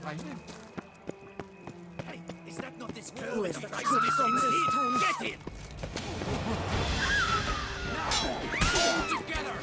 Hey, is that not this girl with the nicest in? Get in! Now, together!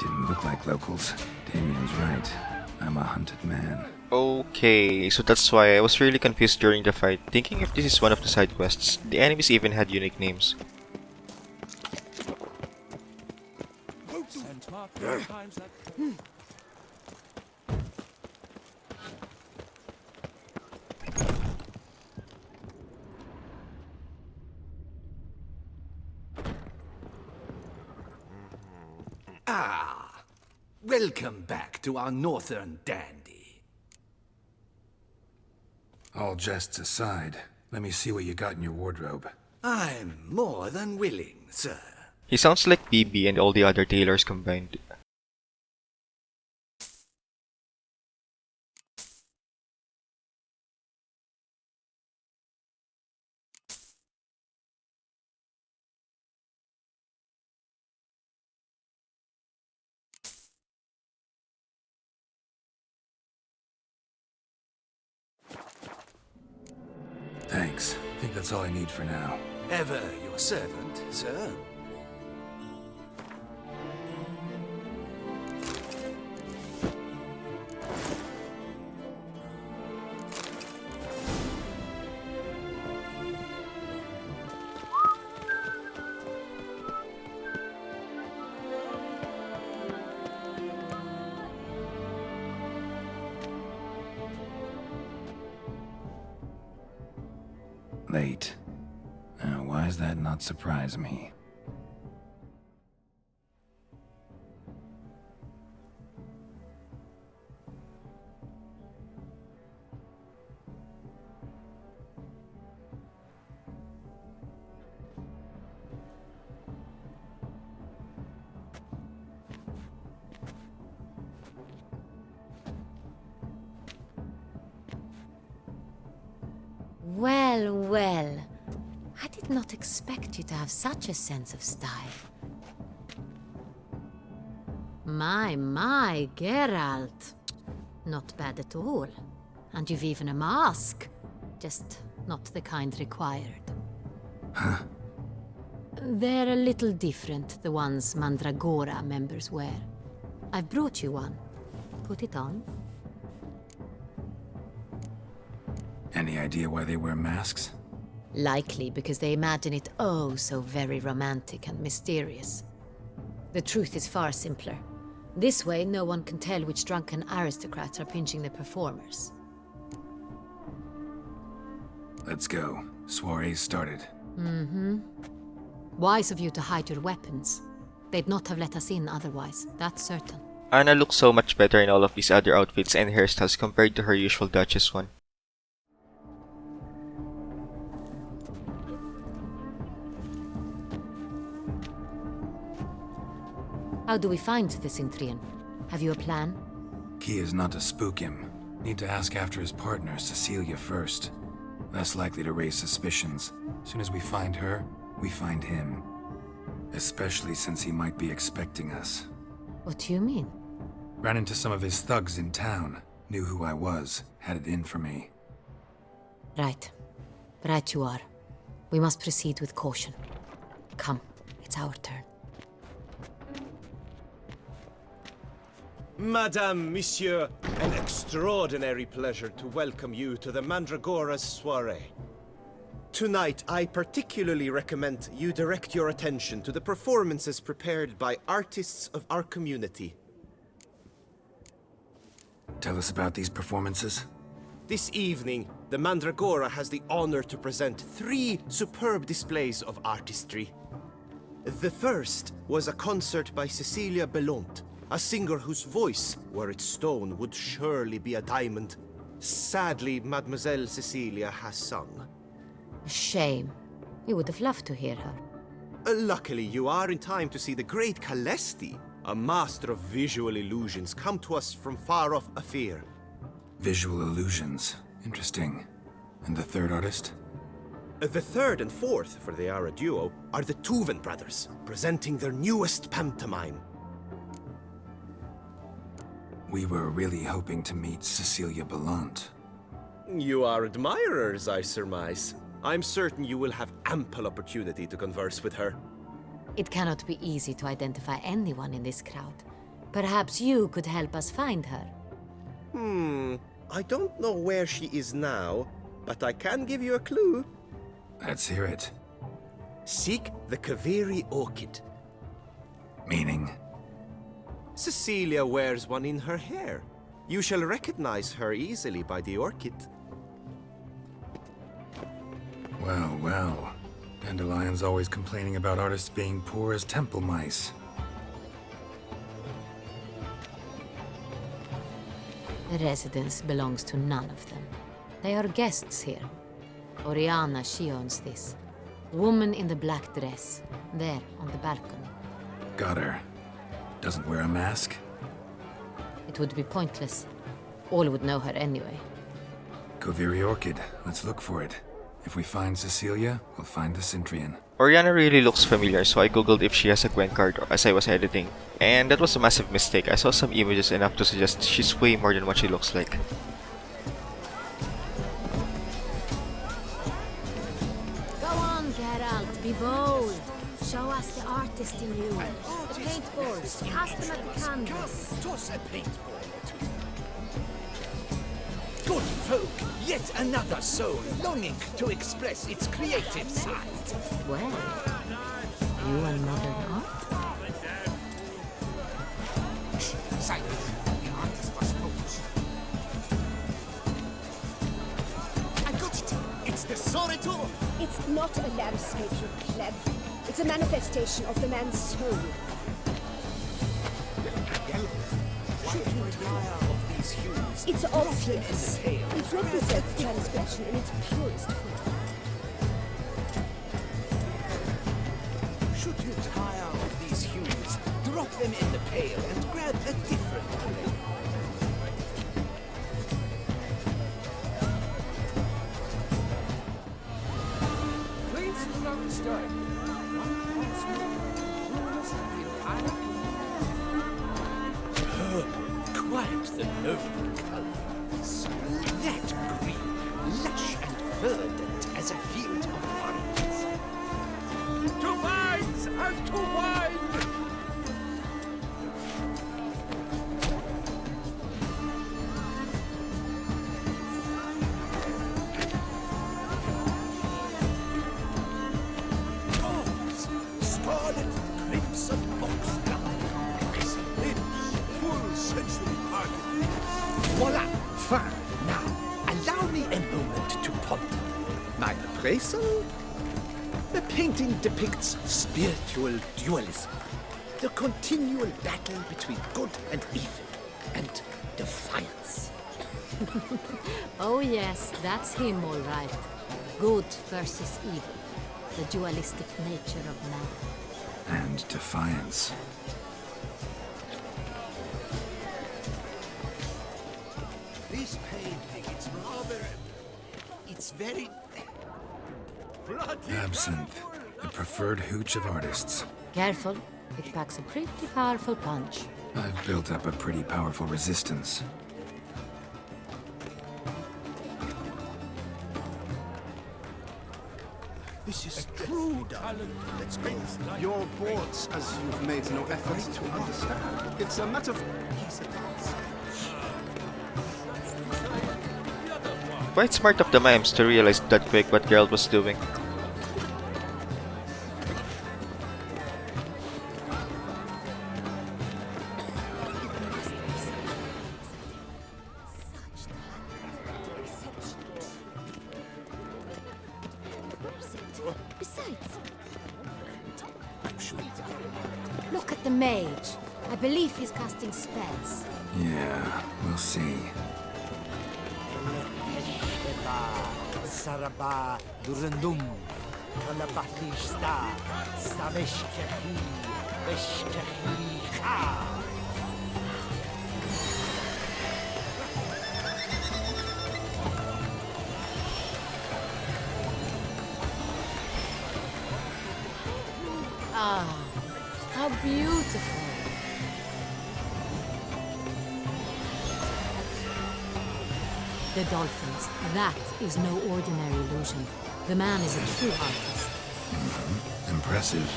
Didn't look like locals. Damien's right. I'm a hunted man. Okay, so that's why I was really confused during the fight, thinking if this is one of the side quests. The enemies even had unique names. Ah, welcome back to our northern dandy. All jests aside, let me see what you got in your wardrobe. I'm more than willing, sir. He sounds like BB and all the other tailors combined. Thanks. I think that's all I need for now. Ever your servant, sir. Late. Now, why does that not surprise me? Well, well. I did not expect you to have such a sense of style. My, Geralt. Not bad at all. And you've even a mask. Just not the kind required. Huh? They're a little different, the ones Mandragora members wear. I've brought you one. Put it on. Any idea why they wear masks? Likely because they imagine it oh so very romantic and mysterious. The truth is far simpler. This way, no one can tell which drunken aristocrats are pinching the performers. Let's go. Soiree's started. Mm-hmm. Wise of you to hide your weapons. They'd not have let us in otherwise, that's certain. Anna looks so much better in all of these other outfits and hairstyles compared to her usual Duchess one. How do we find the Cintrian? Have you a plan? Key is not to spook him. Need to ask after his partner, Cecilia, first. Less likely to raise suspicions. Soon as we find her, we find him. Especially since he might be expecting us. What do you mean? Ran into some of his thugs in town. Knew who I was. Had it in for me. Right. Right you are. We must proceed with caution. Come, it's our turn. Madame, Monsieur, an extraordinary pleasure to welcome you to the Mandragora's soirée. Tonight, I particularly recommend you direct your attention to the performances prepared by artists of our community. Tell us about these performances. This evening, the Mandragora has the honor to present 3 superb displays of artistry. The first was a concert by Cecilia Bellante, a singer whose voice, were it stone, would surely be a diamond. Sadly, Mademoiselle Cecilia has sung. Shame. We would have loved to hear her. Luckily, you are in time to see the great Calesti, a master of visual illusions, come to us from far off Afir. Visual illusions. Interesting. And the third artist? The third and fourth, for they are a duo, are the Tuven brothers, presenting their newest pantomime. We were really hoping to meet Cecilia Bellante. You are admirers, I surmise. I'm certain you will have ample opportunity to converse with her. It cannot be easy to identify anyone in this crowd. Perhaps you could help us find her. I don't know where she is now, but I can give you a clue. Let's hear it. Seek the Kaveri orchid. Meaning? Cecilia wears one in her hair. You shall recognize her easily by the orchid. Well, well. Dandelion's always complaining about artists being poor as temple mice. The residence belongs to none of them. They are guests here. Oriana, she owns this. Woman in the black dress, there on the balcony. Got her. Doesn't wear a mask? It would be pointless. All would know her anyway. Kaveri Orchid. Let's look for it. If we find Cecilia, we'll find the Cintrian. Oriana really looks familiar, so I googled if she has a Gwen card as I was editing. And that was a massive mistake. I saw some images enough to suggest she's way more than what she looks like. Go on, Geralt, be bold. Show us the artist in you. The paintballs, cast them at the canvas. Toss a paintball or two. Good folk, yet another soul longing to express its creative side. Well, you and modern art? Silence. The artist must focus. I got it. It's the soirée. It's not a landscape, you pleb. It's a manifestation of the man's soul. Should you tire of these hues? It's obvious. Pale. It represents transgression in its purest form. Should you tire of these hues, drop them in the pail and grab a different color. Please do not disturb. Quite the noble color. That green, lush and verdant as a field of oranges. To vines and to wine! Rose, scarlet, crimson, oxblood. Lips, full sensually parted. Voila! Fine. Now, allow me a moment to ponder. My appraisal? The painting depicts spiritual dualism, the continual battle between good and evil, and defiance. Oh yes, that's him all right. Good versus evil. The dualistic nature of man. And defiance. This painting, it's rather... It's very... bloody Absinthe. The preferred hooch of artists. Careful, it packs a pretty powerful punch. I've built up a pretty powerful resistance. This is true, darling. Let's go. You're bored as you've made no effort to understand. It's a matter of... Quite smart of the mimes to realize that quick what Geralt was doing. Besides, I'm sure the mage. I believe he's casting spells. Yeah, we'll see. Saraba Durandum Kalabatlista Sameshkahi Beshkahi Ha. Ah, how beautiful. The dolphins. That is no ordinary illusion. The man is a true artist. Impressive.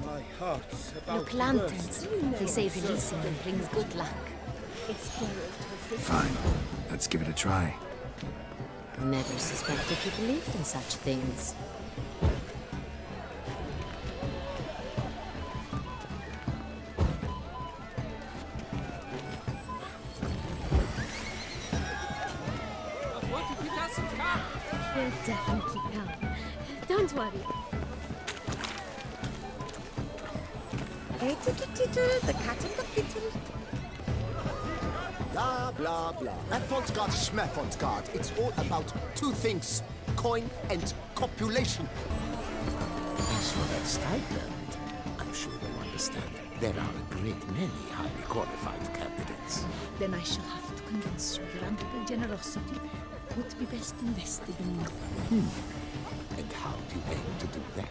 My heart's about Look, to lanterns. burst. They say releasing them brings good luck. It's Geralt with this. Fine. Let's give it a try. Never suspected you believed in such things. What if he doesn't come? He'll definitely come. Don't worry. The cat and the fiddle. Blah, blah, blah. Avant-garde, schmavant-garde. It's all about two things. Coin and copulation. As for that stipend, I'm sure you understand. There are a great many highly qualified candidates. Then I shall have to convince you your ample generosity would be best invested in me. And how do you aim to do that?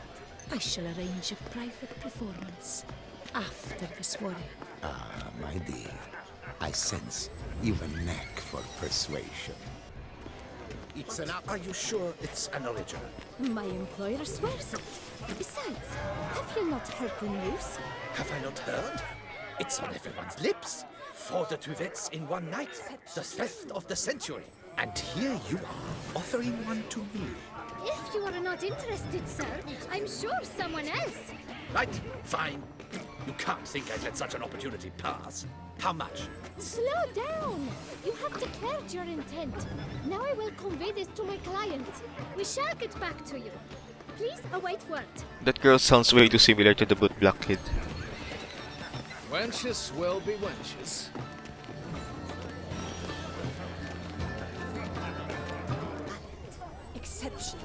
I shall arrange a private performance after the soirée. Ah, my dear, I sense you've a knack for persuasion. It's an Are you sure it's an original? My employer swears it. Besides, have you not heard the news? Have I not heard? It's on everyone's lips. 4 duets in one night. The theft of the century. And here you are, offering one to me. If you are not interested, sir, I'm sure someone else. Right, fine. You can't think I'd let such an opportunity pass. How much? Slow down! You have declared your intent. Now I will convey this to my client. We shall get back to you. Please await word. That girl sounds way too similar to the boot black kid. Wenches will be wenches. Exceptional.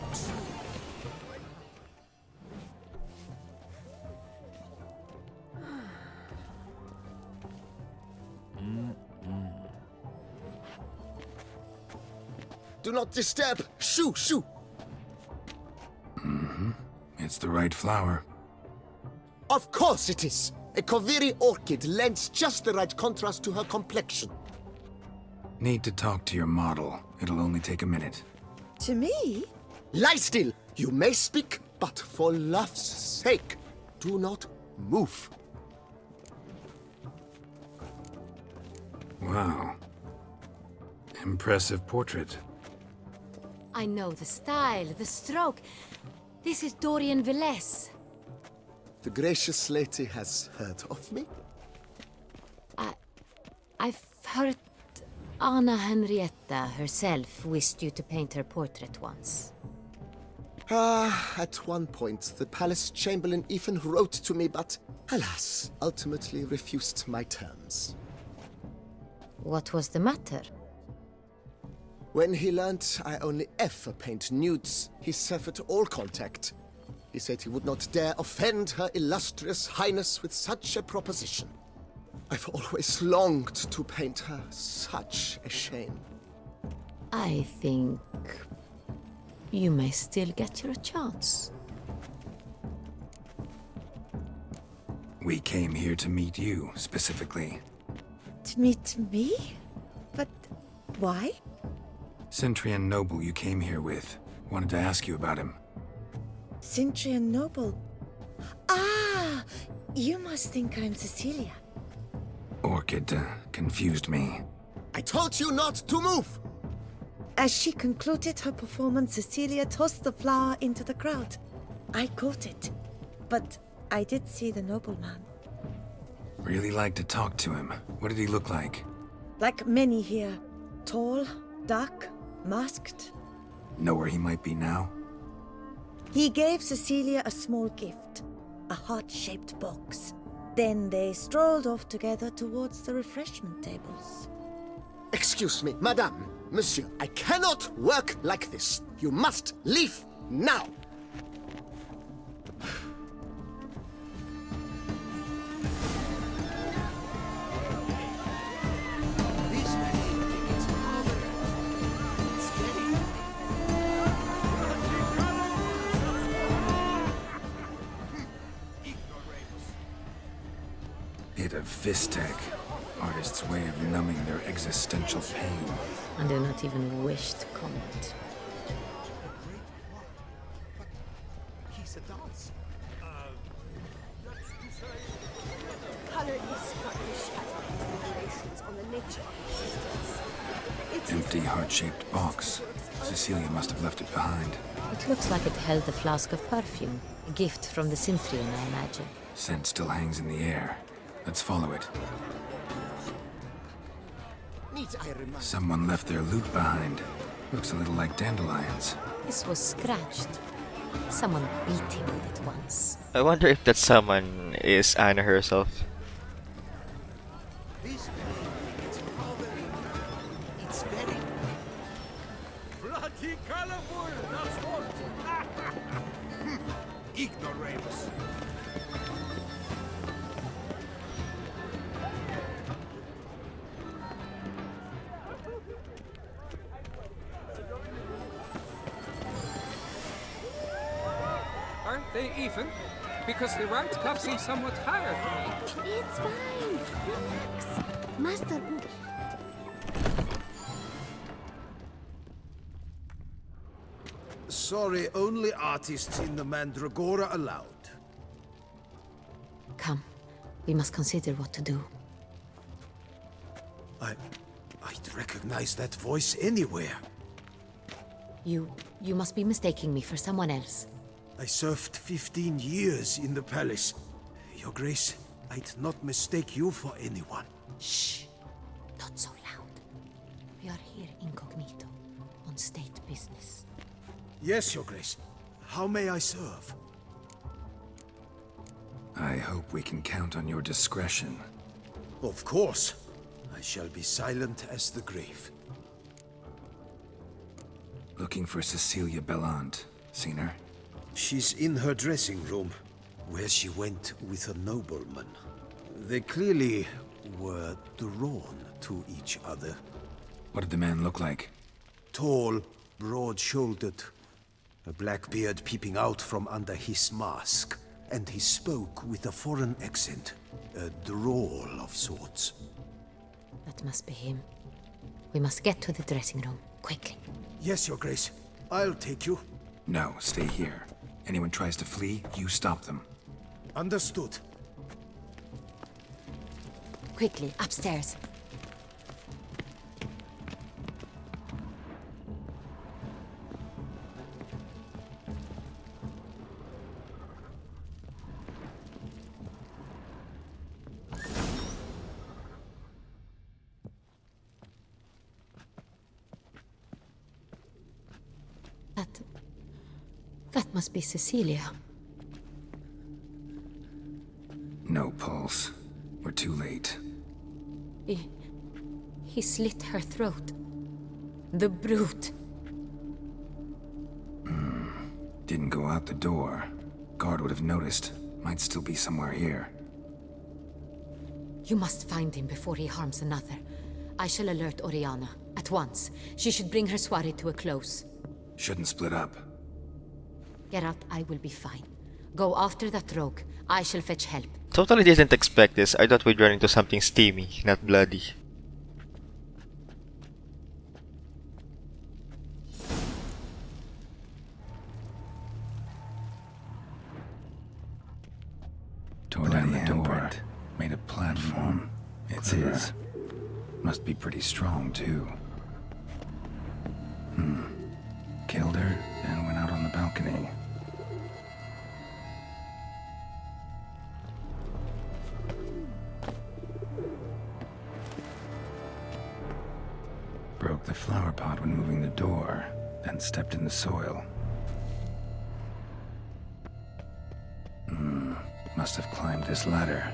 Do not disturb. Shoo, shoo. It's the right flower. Of course it is. A Koviri orchid lends just the right contrast to her complexion. Need to talk to your model. It'll only take a minute. To me? Lie still. You may speak, but for love's sake, do not move. Wow. Impressive portrait. I know the style, the stroke. This is Dorian Villesse. The gracious lady has heard of me? I've heard Anna Henrietta herself wished you to paint her portrait once. At one point, the palace chamberlain even wrote to me, but alas, ultimately refused my terms. What was the matter? When he learnt I only ever paint nudes, he severed all contact. He said he would not dare offend her illustrious highness with such a proposition. I've always longed to paint her. Such a shame. I think you may still get your chance. We came here to meet you, specifically. To meet me? But why? Cintrian noble you came here with. Wanted to ask you about him. Cintrian noble. Ah! You must think I'm Cecilia. Orchid confused me. I told you not to move! As she concluded her performance, Cecilia tossed the flower into the crowd. I caught it, but I did see the nobleman. Really like to talk to him. What did he look like? Like many here. Tall, dark, masked. Know where he might be now? He gave Cecilia a small gift, a heart-shaped box. Then they strolled off together towards the refreshment tables. Excuse me, madame, monsieur, I cannot work like this. You must leave now. Bit of Vistek, artist's way of numbing their existential pain. And do not even wish to comment. He's a dance. Color is partly shadow relations on the nature of existence. Empty heart-shaped box. Cecilia must have left it behind. It looks like it held a flask of perfume. A gift from the Cintrian, I imagine. Scent still hangs in the air. Let's follow it. Need I remind Someone left their loot behind. Looks a little like dandelions. This was scratched. Someone beat him with it once. I wonder if that someone is Anna herself. This it's very bloody colorful. That's what. Ignoramus. Aren't they even? Because the right cuff seems somewhat higher. It's fine. Relax. Master Sorry, only artists in the Mandragora allowed. Come, we must consider what to do. I'd recognize that voice anywhere. You must be mistaking me for someone else. I served 15 years in the palace. Your Grace, I'd not mistake you for anyone. Shh! Not so loud. We are here incognito, on state business. Yes, Your Grace. How may I serve? I hope we can count on your discretion. Of course. I shall be silent as the grave. Looking for Cecilia Bellante. Seen her? She's in her dressing room, where she went with a nobleman. They clearly were drawn to each other. What did the man look like? Tall, broad-shouldered, a black beard peeping out from under his mask, and he spoke with a foreign accent, a drawl of sorts. That must be him. We must get to the dressing room, quickly. Yes, Your Grace. I'll take you. No, stay here. Anyone tries to flee, you stop them. Understood. Quickly, upstairs. That must be Cecilia. No pulse. We're too late. He slit her throat. The brute. Didn't go out the door. Guard would have noticed. Might still be somewhere here. You must find him before he harms another. I shall alert Oriana. At once. She should bring her soirée to a close. Shouldn't split up. Geralt, I will be fine. Go after that rogue. I shall fetch help. Totally didn't expect this. I thought we'd run into something steamy, not bloody. Tore down the door. Made a platform. It's his. Must be pretty strong, too. Killed her, and went out on the balcony. Broke the flower pot when moving the door, then stepped in the soil. Must have climbed this ladder.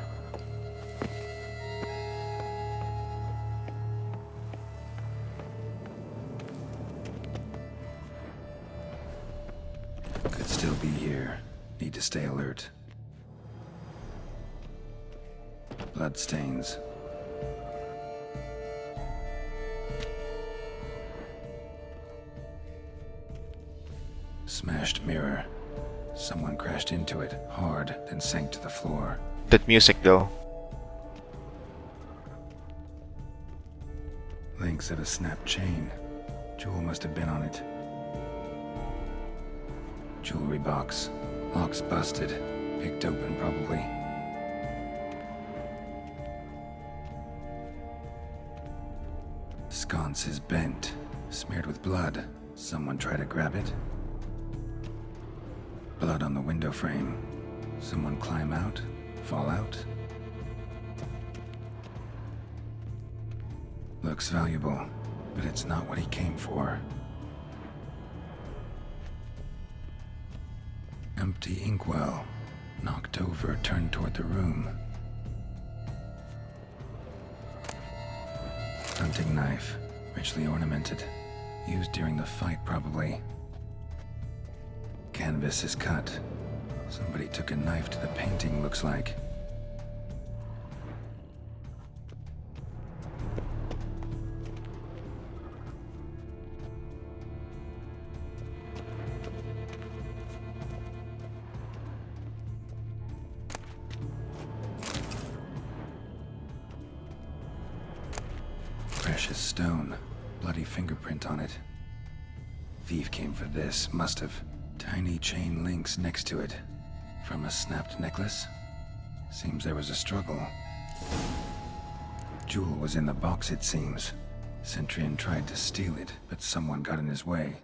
Could still be here. Need to stay alert. Bloodstains. Smashed mirror. Someone crashed into it hard, then sank to the floor. That music though. Links of a snapped chain. Jewel must have been on it. Jewelry box. Lock's busted. Picked open, probably. Sconce is bent. Smeared with blood. Someone tried to grab it. Blood on the window frame. Someone climb out? Fall out? Looks valuable, but it's not what he came for. Empty inkwell. Knocked over, turned toward the room. Hunting knife. Richly ornamented. Used during the fight, probably. Canvas is cut. Somebody took a knife to the painting, looks like. Precious stone. Bloody fingerprint on it. Thief came for this, must have. Tiny chain links next to it. From a snapped necklace? Seems there was a struggle. Jewel was in the box, it seems. Cintrian tried to steal it, but someone got in his way.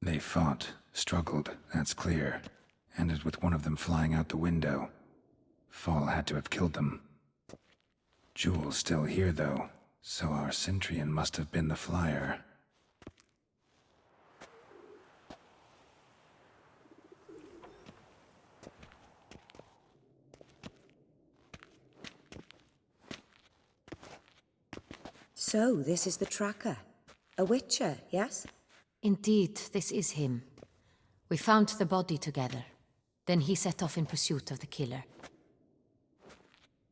They fought, struggled, that's clear. Ended with one of them flying out the window. Fall had to have killed them. Jewel's still here, though, so our Cintrian must have been the flyer. So, this is the tracker. A witcher, yes? Indeed, this is him. We found the body together. Then he set off in pursuit of the killer.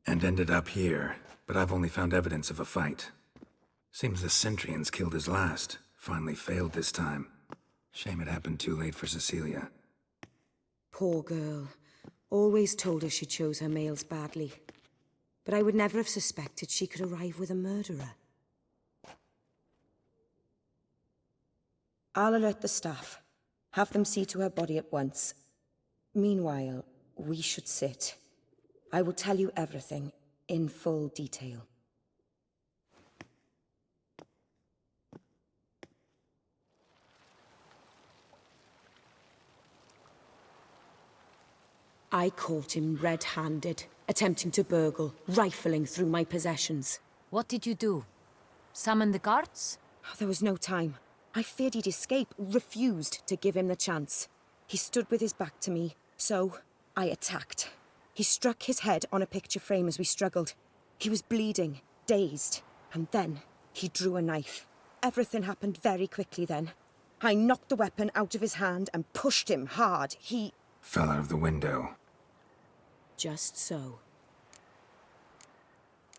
And ended up here, but I've only found evidence of a fight. Seems the Cintrians killed his last. Finally failed this time. Shame it happened too late for Cecilia. Poor girl. Always told her she chose her males badly. But I would never have suspected she could arrive with a murderer. I'll alert the staff. Have them see to her body at once. Meanwhile, we should sit. I will tell you everything, in full detail. I caught him red-handed, attempting to burgle, rifling through my possessions. What did you do? Summon the guards? There was no time. I feared he'd escape, refused to give him the chance. He stood with his back to me, so I attacked. He struck his head on a picture frame as we struggled. He was bleeding, dazed, and then he drew a knife. Everything happened very quickly then. I knocked the weapon out of his hand and pushed him hard. He fell out of the window. Just so.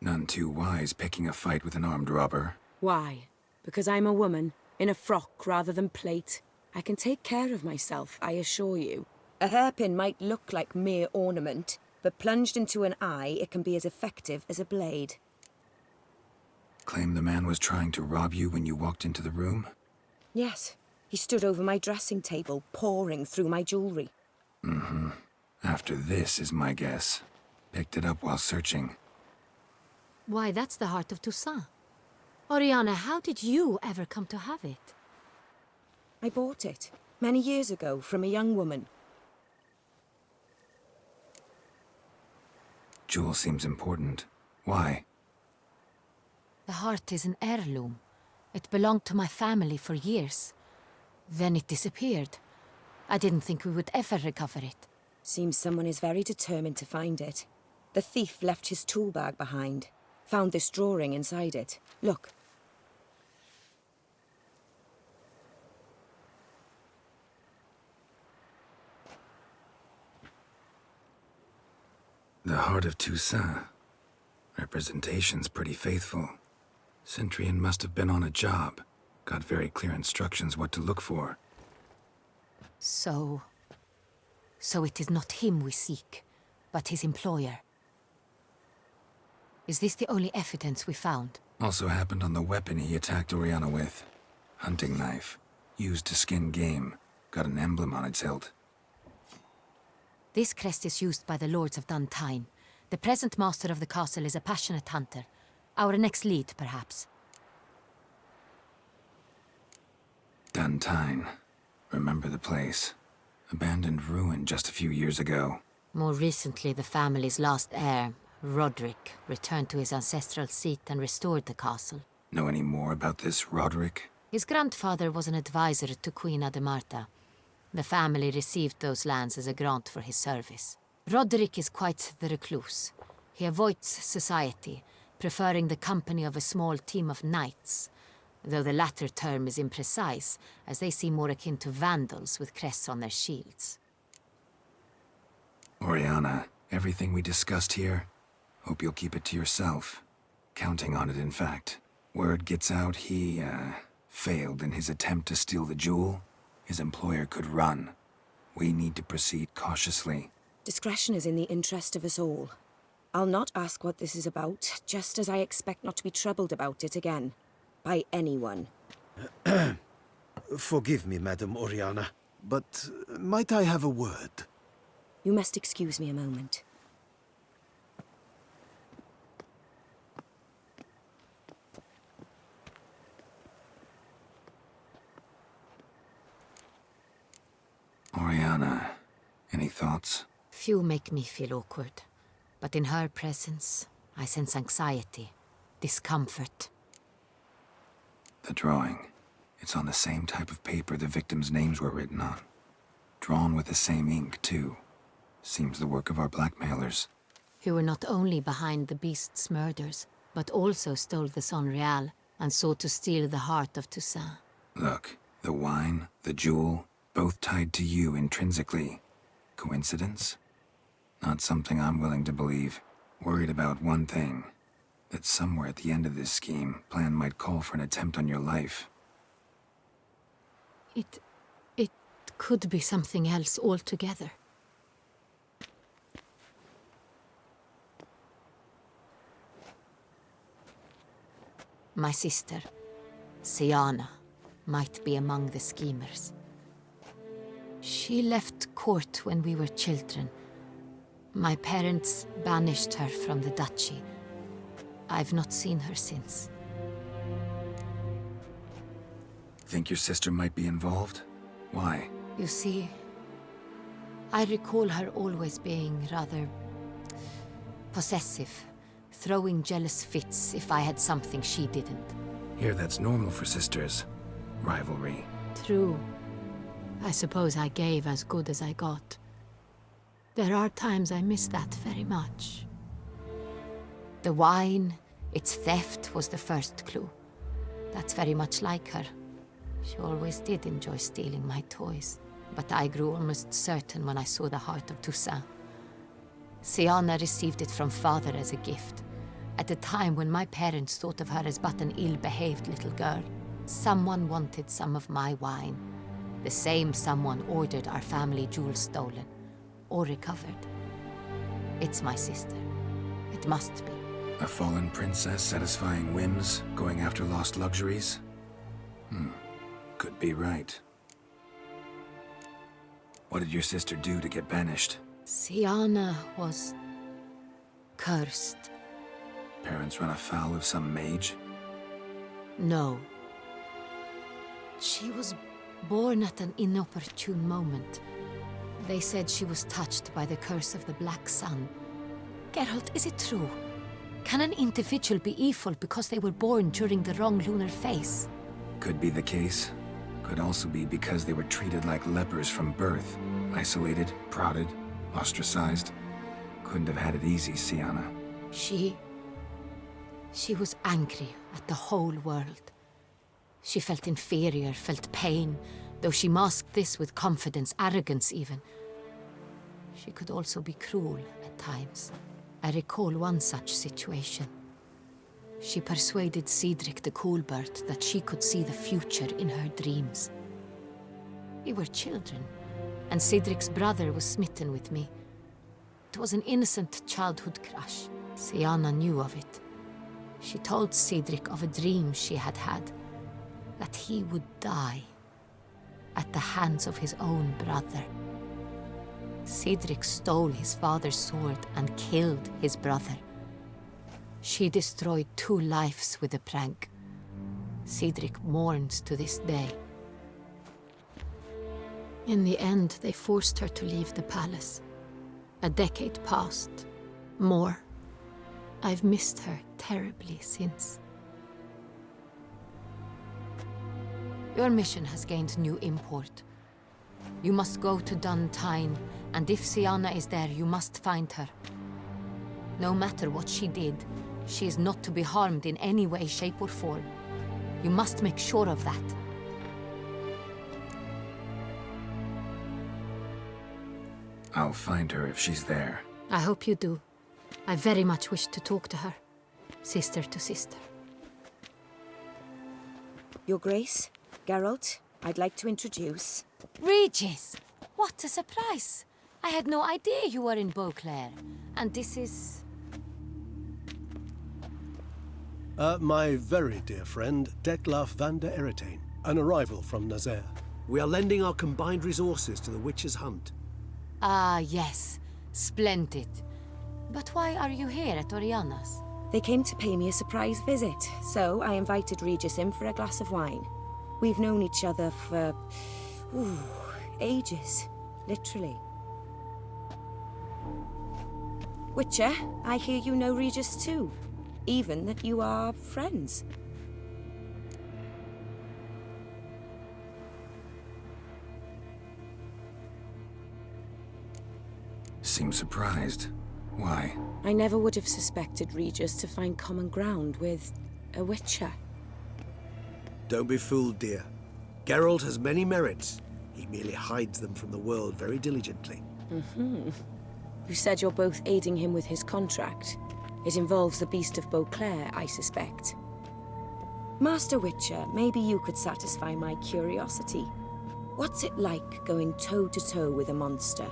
None too wise picking a fight with an armed robber. Why? Because I'm a woman, in a frock rather than plate. I can take care of myself, I assure you. A hairpin might look like mere ornament, but plunged into an eye, it can be as effective as a blade. Claim the man was trying to rob you when you walked into the room? Yes. He stood over my dressing table, poring through my jewelry. Mm-hmm. After this is my guess. Picked it up while searching. Why, that's the heart of Toussaint. Oriana, how did you ever come to have it? I bought it, many years ago, from a young woman. Jewel seems important. Why? The heart is an heirloom. It belonged to my family for years. Then it disappeared. I didn't think we would ever recover it. Seems someone is very determined to find it. The thief left his tool bag behind. Found this drawing inside it. Look. The Heart of Toussaint. Representation's pretty faithful. Cintrian must have been on a job. Got very clear instructions what to look for. So it is not him we seek, but his employer. Is this the only evidence we found? Also happened on the weapon he attacked Oriana with. Hunting knife. Used to skin game. Got an emblem on its hilt. This crest is used by the Lords of Duntine. The present master of the castle is a passionate hunter. Our next lead, perhaps. Duntine. Remember the place. Abandoned ruin just a few years ago. More recently, the family's last heir, Roderick, returned to his ancestral seat and restored the castle. Know any more about this Roderick? His grandfather was an advisor to Queen Ademarta. The family received those lands as a grant for his service. Roderick is quite the recluse. He avoids society, preferring the company of a small team of knights, though the latter term is imprecise, as they seem more akin to vandals with crests on their shields. Oriana, everything we discussed here, hope you'll keep it to yourself. Counting on it, in fact. Word gets out he, failed in his attempt to steal the jewel. His employer could run. We need to proceed cautiously. Discretion is in the interest of us all. I'll not ask what this is about, just as I expect not to be troubled about it again. By anyone. Forgive me, Madam Oriana, but might I have a word? You must excuse me a moment. Oriana, any thoughts? Few make me feel awkward, but in her presence, I sense anxiety, discomfort. The drawing. It's on the same type of paper the victims' names were written on. Drawn with the same ink, too. Seems the work of our blackmailers. Who were not only behind the beast's murders, but also stole the Sonreal and sought to steal the heart of Toussaint. Look, the wine, the jewel, both tied to you intrinsically. Coincidence? Not something I'm willing to believe. Worried about one thing. That somewhere at the end of this scheme, plan might call for an attempt on your life. It could be something else altogether. My sister, Siana, might be among the schemers. She left court when we were children. My parents banished her from the duchy. I've not seen her since. Think your sister might be involved? Why? You see, I recall her always being rather possessive, throwing jealous fits if I had something she didn't. Here, that's normal for sisters. Rivalry. True. I suppose I gave as good as I got. There are times I miss that very much. The wine, its theft, was the first clue. That's very much like her. She always did enjoy stealing my toys. But I grew almost certain when I saw the heart of Toussaint. Siana received it from father as a gift. At a time when my parents thought of her as but an ill-behaved little girl. Someone wanted some of my wine. The same someone ordered our family jewels stolen. Or recovered. It's my sister. It must be. A fallen princess satisfying whims, going after lost luxuries? Could be right. What did your sister do to get banished? Siana was cursed. Parents run afoul of some mage? No. She was born at an inopportune moment. They said she was touched by the curse of the Black Sun. Geralt, is it true? Can an individual be evil because they were born during the wrong lunar phase? Could be the case. Could also be because they were treated like lepers from birth. Isolated, prodded, ostracized. Couldn't have had it easy, Sienna. She was angry at the whole world. She felt inferior, felt pain, though she masked this with confidence, arrogance even. She could also be cruel at times. I recall one such situation. She persuaded Cedric the Coolbird that she could see the future in her dreams. We were children, and Cedric's brother was smitten with me. It was an innocent childhood crush. Sienna knew of it. She told Cedric of a dream she had had, that he would die at the hands of his own brother. Cedric stole his father's sword and killed his brother. She destroyed 2 lives with a prank. Cedric mourns to this day. In the end, they forced her to leave the palace. A decade passed. More. I've missed her terribly since. Your mission has gained new import. You must go to Duntine, and if Sienna is there, you must find her. No matter what she did, she is not to be harmed in any way, shape, or form. You must make sure of that. I'll find her if she's there. I hope you do. I very much wish to talk to her. Sister to sister. Your Grace, Geralt, I'd like to introduce... Regis! What a surprise! I had no idea you were in Beauclair. And this is... My very dear friend, Detlef van der Eretain, an arrival from Nazaire. We are lending our combined resources to the witch's hunt. Ah, yes. Splendid. But why are you here at Oriana's? They came to pay me a surprise visit, so I invited Regis in for a glass of wine. We've known each other for... ages. Literally. Witcher, I hear you know Regis too. Even that you are friends. Seems surprised. Why? I never would have suspected Regis to find common ground with a witcher. Don't be fooled, dear. Geralt has many merits. He merely hides them from the world very diligently. You said you're both aiding him with his contract. It involves the Beast of Beauclair, I suspect. Master Witcher, maybe you could satisfy my curiosity. What's it like going toe-to-toe with a monster,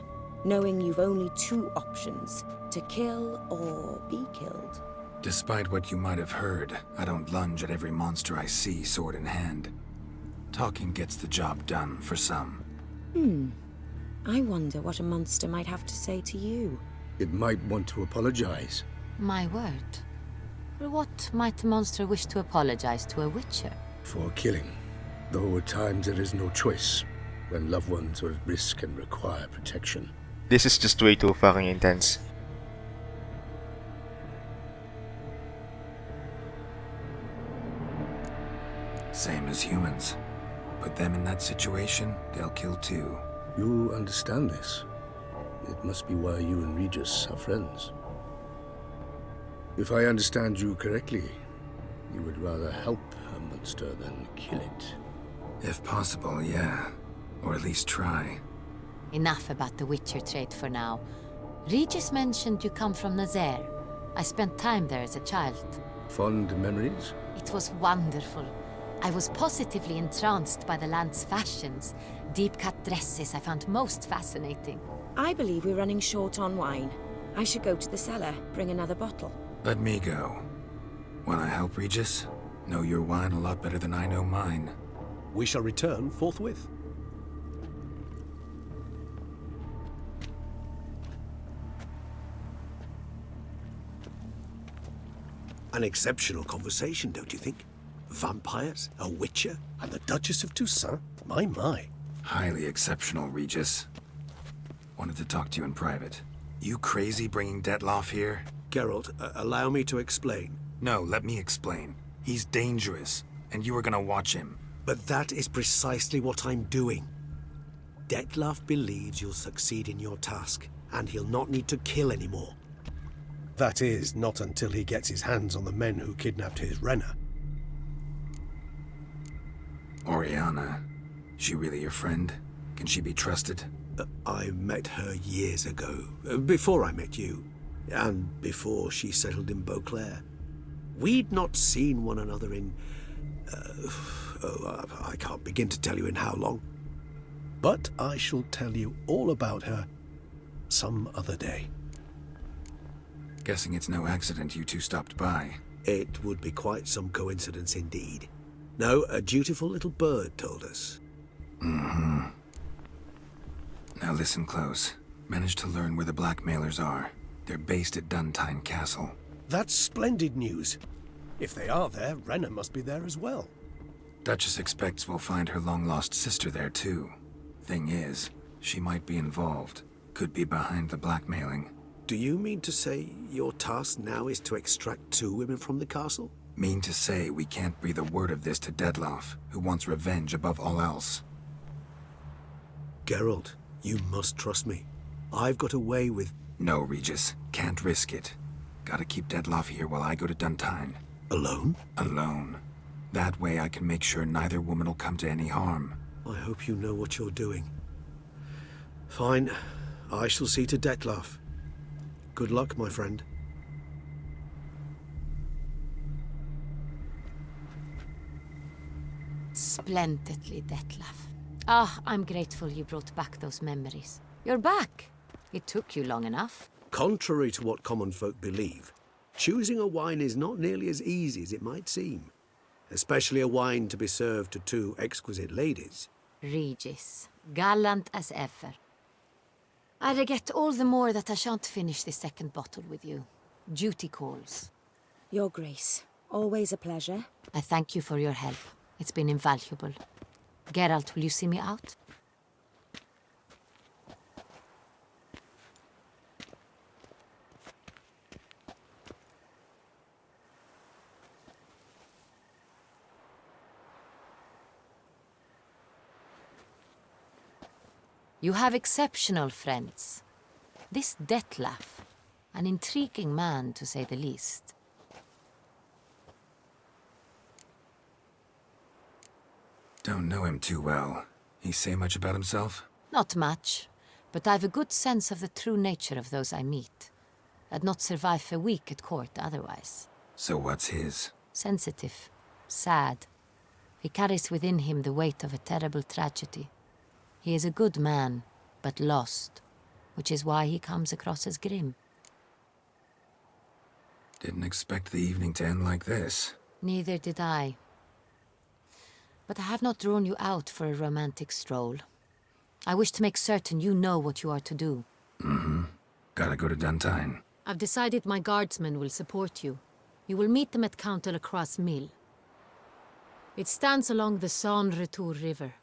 knowing you've only 2 options, to kill or be killed? Despite what you might have heard, I don't lunge at every monster I see sword in hand. Talking gets the job done for some. I wonder what a monster might have to say to you. It might want to apologize. My word. For what might a monster wish to apologize to a witcher? For killing. Though at times there is no choice, when loved ones are at risk and require protection. This is just way too fucking intense. Same as humans. Put them in that situation, they'll kill too. You understand this. It must be why you and Regis are friends. If I understand you correctly, you would rather help a monster than kill it. If possible, yeah. Or at least try. Enough about the witcher trade for now. Regis mentioned you come from Nazaire. I spent time there as a child. Fond memories? It was wonderful. I was positively entranced by the land's fashions. Deep-cut dresses I found most fascinating. I believe we're running short on wine. I should go to the cellar, bring another bottle. Let me go. Wanna help, Regis? Know your wine a lot better than I know mine. We shall return forthwith. An exceptional conversation, don't you think? Vampires, a witcher, and the Duchess of Toussaint? My. Highly exceptional, Regis. Wanted to talk to you in private. You crazy bringing Detlef here? Geralt, allow me to explain. No, let me explain. He's dangerous, and you are gonna watch him. But that is precisely what I'm doing. Detlef believes you'll succeed in your task, and he'll not need to kill anymore. That is, not until he gets his hands on the men who kidnapped his Renna. Oriana, she really your friend? Can she be trusted? I met her years ago, before I met you, and before she settled in Beauclair. We'd not seen one another in... I can't begin to tell you in how long. But I shall tell you all about her some other day. Guessing it's no accident you two stopped by. It would be quite some coincidence indeed. No, a dutiful little bird told us. Mm-hmm. Now listen close. Managed to learn where the blackmailers are. They're based at Duntine Castle. That's splendid news. If they are there, Renna must be there as well. Duchess expects we'll find her long-lost sister there too. Thing is, she might be involved. Could be behind the blackmailing. Do you mean to say your task now is to extract 2 women from the castle? Mean to say we can't breathe a word of this to Detlef, who wants revenge above all else. Geralt, you must trust me. I've got away with... No, Regis. Can't risk it. Gotta keep Detlef here while I go to Duntine. Alone? Alone. That way I can make sure neither woman will come to any harm. I hope you know what you're doing. Fine. I shall see to Detlef. Good luck, my friend. Splendidly, Detlef. Ah, I'm grateful you brought back those memories. You're back. It took you long enough. Contrary to what common folk believe, choosing a wine is not nearly as easy as it might seem. Especially a wine to be served to 2 exquisite ladies. Regis, gallant as ever. I regret all the more that I shan't finish the second bottle with you. Duty calls. Your Grace, always a pleasure. I thank you for your help. It's been invaluable. Geralt, will you see me out? You have exceptional friends. This Detlef, an intriguing man to say the least. Don't know him too well. He say much about himself? Not much, but I've a good sense of the true nature of those I meet. I'd not survive a week at court otherwise. So what's his? Sensitive, sad. He carries within him the weight of a terrible tragedy. He is a good man, but lost, which is why he comes across as grim. Didn't expect the evening to end like this. Neither did I. But I have not drawn you out for a romantic stroll. I wish to make certain you know what you are to do. Mm-hmm. Gotta go to Duntine. I've decided my guardsmen will support you. You will meet them at Count de la Croix's mill. It stands along the Saône-Retour River,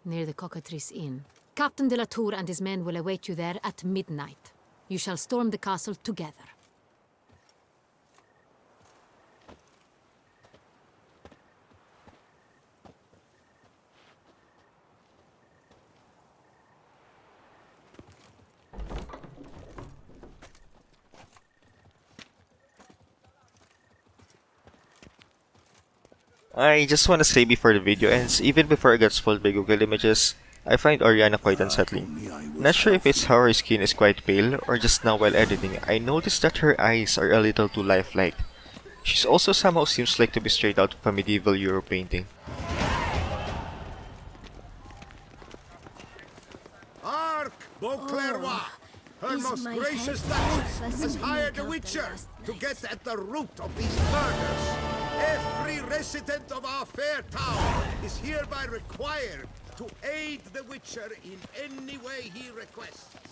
near the Cockatrice Inn. Captain de la Tour and his men will await you there at midnight. You shall storm the castle together. I just want to say before the video ends, even before I got spoiled by Google Images, I find Oriana quite unsettling. Not sure if it's how her skin is quite pale, or just now while editing, I noticed that her eyes are a little too lifelike. She also somehow seems like to be straight out of a medieval Euro painting. Hark, Beauclair! Her most gracious Duchess has hired a witcher to get at the root of these murders. Every resident of our fair town is hereby required to aid the witcher in any way he requests.